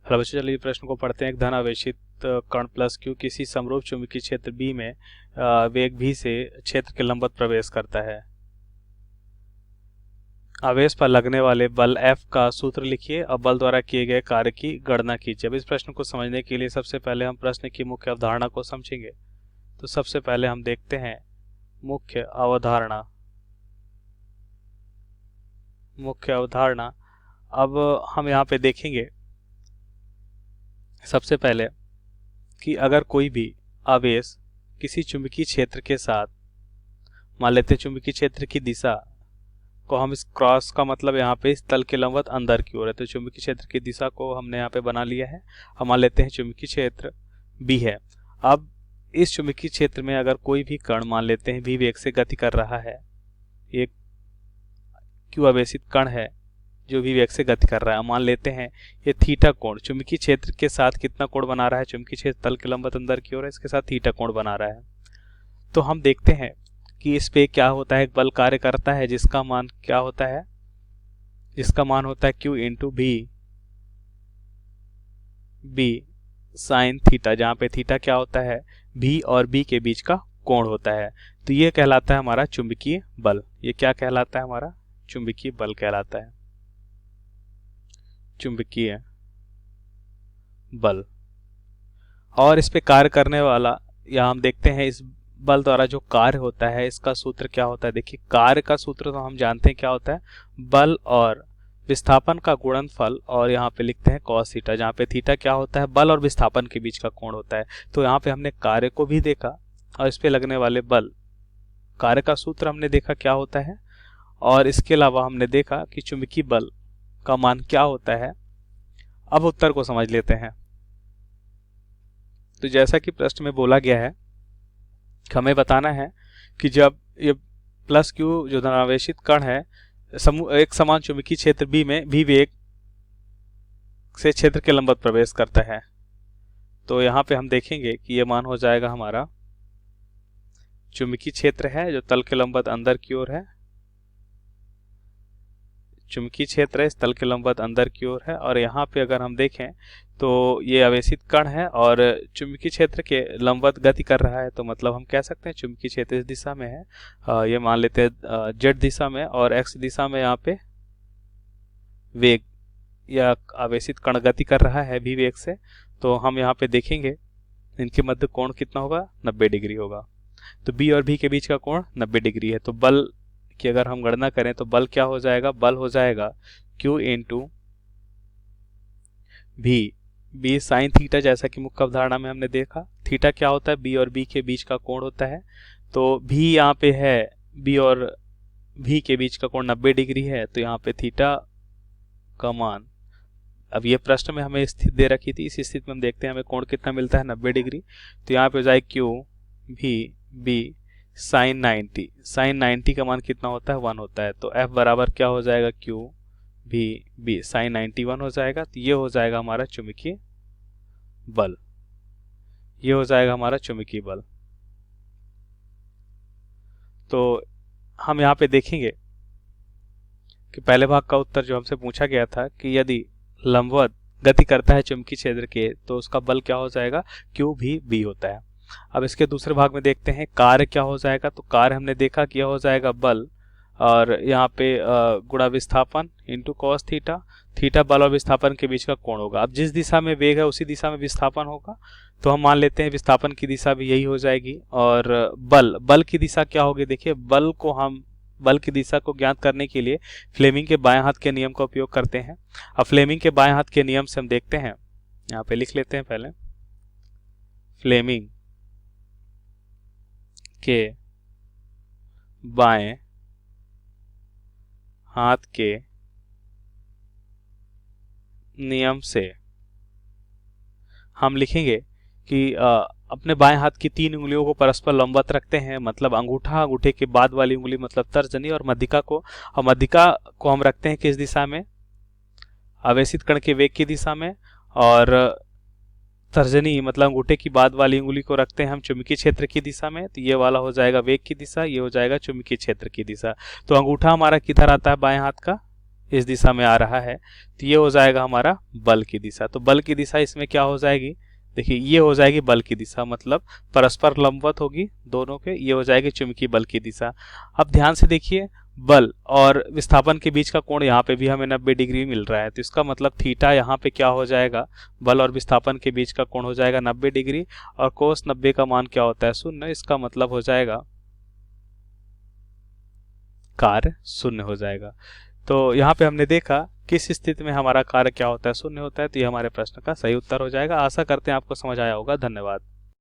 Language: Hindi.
हेलो बच्चों, चलिए प्रश्न को पढ़ते हैं। एक धन आवेशित कण प्लस क्यू किसी समरूप चुंबकीय क्षेत्र बी में वेग भी से क्षेत्र के लंबवत प्रवेश करता है। आवेश पर लगने वाले बल F का सूत्र लिखिए और बल द्वारा किए गए कार्य की गणना कीजिए। अब इस प्रश्न को समझने के लिए सबसे पहले हम प्रश्न की मुख्य अवधारणा को समझेंगे। तो सबसे पहले हम देखते हैं मुख्य अवधारणा। अब हम यहाँ पे देखेंगे सबसे पहले कि अगर कोई भी आवेश किसी चुंबकीय क्षेत्र के साथ, मान लेते हैं चुंबकीय क्षेत्र की दिशा को हम इस क्रॉस का मतलब यहाँ पे इस तल के लंबवत अंदर की ओर है, तो चुंबकीय क्षेत्र की दिशा को हमने यहाँ पे बना लिया है। हम मान लेते हैं चुंबकीय क्षेत्र बी है। अब इस चुंबकीय क्षेत्र में अगर कोई भी कण मान लेते हैं भी वेग से गति कर रहा है, एक क्यू आवेशित कण है जो भी वेग से गति कर रहा है, मान लेते हैं ये थीटा कोण चुंबकीय क्षेत्र के साथ कितना कोण बना रहा है, चुंबकीय क्षेत्र तल के लंबवत अंदर की ओर है, इसके साथ थीटा कोण बना रहा है। तो हम देखते हैं कि इस पे क्या होता है, एक बल कार्य करता है जिसका मान क्या होता है, जिसका मान होता है Q into B sine theta, जहाँ पे थीटा क्या होता है, B और B के बीच का कोण होता है। तो ये कहलाता है हमारा चुंबकीय बल। ये क्या कहलाता है, हमारा चुंबकीय बल कहलाता है, चुंबकीय बल। और इस पे कार्य करने वाला, या हम देखते हैं इस बल द्वारा जो कार्य होता है इसका सूत्र क्या होता है। देखिए कार्य का सूत्र तो हम जानते हैं क्या होता है, बल और विस्थापन का गुणनफल, और यहाँ पे लिखते हैं cos थीटा, जहाँ पे थीटा क्या होता है, बल और विस्थापन के बीच का कोण होता है। तो यहाँ पे हमने कार्य को भी देखा और इस पे लगने वाले बल, कार्य का सूत्र हमने देखा क्या होता है, और इसके अलावा हमने देखा कि चुंबकीय बल का मान क्या होता है। अब उत्तर को समझ लेते हैं। तो जैसा कि प्रश्न में बोला गया है, हमें बताना है कि जब ये प्लस क्यू जो धनावेशित कण है एक समान चुंबकीय क्षेत्र बी में भी वेग से क्षेत्र के लंबवत प्रवेश करता है, तो यहाँ पे हम देखेंगे कि ये मान हो जाएगा हमारा चुंबकीय क्षेत्र है जो तल के लंबवत अंदर की ओर है, चुंबकीय क्षेत्र है इस तल के लंबवत अंदर की ओर है, और यहाँ पे अगर हम देखें तो ये आवेशित कण है और चुंबकीय क्षेत्र के लंबवत गति कर रहा है। तो मतलब हम कह सकते हैं चुंबकीय क्षेत्र इस दिशा में है, ये मान लेते हैं जेड दिशा में, और एक्स दिशा में यहाँ पे वेग या आवेशित कण गति कर रहा है भी वेग से। तो हम यहाँ पे देखेंगे इनके मध्य कोण कितना होगा, 90 डिग्री होगा। तो बी और बी के बीच का कोण 90 डिग्री है। तो बल कि अगर हम गणना करें तो बल क्या हो जाएगा, बल हो जाएगा Q into B sine theta, जैसा कि मुख्य अवधारणा में हमने देखा। थीटा क्या होता है, बी और बी के बीच का कोण होता है। तो भी यहाँ पे है, बी और भी के बीच का कोण 90 डिग्री है, तो यहाँ पे थीटा का मान, अब ये प्रश्न में हमें स्थिति दे रखी थी, इस स्थिति में हम देखते हैं हमें कोण कितना मिलता है, 90 डिग्री। तो यहाँ पे हो जाए Q बी साइन 90 का मान कितना होता है, 1 होता है। तो F बराबर क्या हो जाएगा, Q बी साइन 90 1 हो जाएगा। तो ये हो जाएगा हमारा चुंबकीय बल, ये हो जाएगा हमारा चुंबकीय बल। तो हम यहाँ पे देखेंगे कि पहले भाग का उत्तर जो हमसे पूछा गया था कि यदि लंबवत गति करता है चुंबकीय क्षेत्र के तो उसका बल क्या हो जाएगा, Q भी बी होता है। अब इसके दूसरे भाग में देखते हैं कार्य क्या हो जाएगा। तो कार्य हमने देखा कि यह हो जाएगा बल, और यहाँ पे गुणा विस्थापन इंटू कॉस थीटा, थीटा बल और विस्थापन के बीच का कोण होगा। अब जिस दिशा में वेग है उसी दिशा में विस्थापन होगा, तो हम मान लेते हैं विस्थापन की दिशा भी यही हो जाएगी। और बल की दिशा क्या होगी, देखिए बल की दिशा को ज्ञात करने के लिए फ्लेमिंग के बाएं हाथ के नियम का उपयोग करते हैं। अब फ्लेमिंग के बाएं हाथ के नियम से हम देखते हैं, यहाँ पे लिख लेते हैं पहले, फ्लेमिंग के बाएं हाथ के नियम से हम लिखेंगे कि अपने बाएं हाथ की 3 उंगलियों को परस्पर लंबवत रखते हैं, मतलब अंगूठा, अंगूठे के बाद वाली उंगली मतलब तर्जनी, और मध्यिका को हम रखते हैं किस दिशा में, आवेशित कण के वेग की दिशा में, और तर्जनी मतलब अंगूठे की बाद वाली उंगली को रखते हैं हम चुंबकीय क्षेत्र की दिशा में। तो ये वाला हो जाएगा वेग की दिशा, ये हो जाएगा चुंबकीय क्षेत्र की दिशा। तो अंगूठा हमारा किधर आता है, बाएं हाथ का, इस दिशा में आ रहा है, तो ये हो जाएगा हमारा बल की दिशा। तो बल की दिशा इसमें क्या हो जाएगी, देखिए ये हो जाएगी बल की दिशा, मतलब परस्पर लंबवत होगी दोनों के, ये हो जाएगी चुंबकीय बल की दिशा। अब ध्यान से देखिए, बल और विस्थापन के बीच का कोण यहाँ पे भी हमें 90 डिग्री मिल रहा है, तो इसका मतलब थीटा यहाँ पे क्या हो जाएगा, बल और विस्थापन के बीच का कोण हो जाएगा 90 डिग्री, और कोस 90 का मान क्या होता है, 0। इसका मतलब हो जाएगा कार्य 0 हो जाएगा। तो यहाँ पे हमने देखा किस स्थिति में हमारा कार्य क्या होता है, 0 होता है। तो ये हमारे प्रश्न का सही उत्तर हो जाएगा। आशा करते हैं आपको समझ आया होगा। धन्यवाद।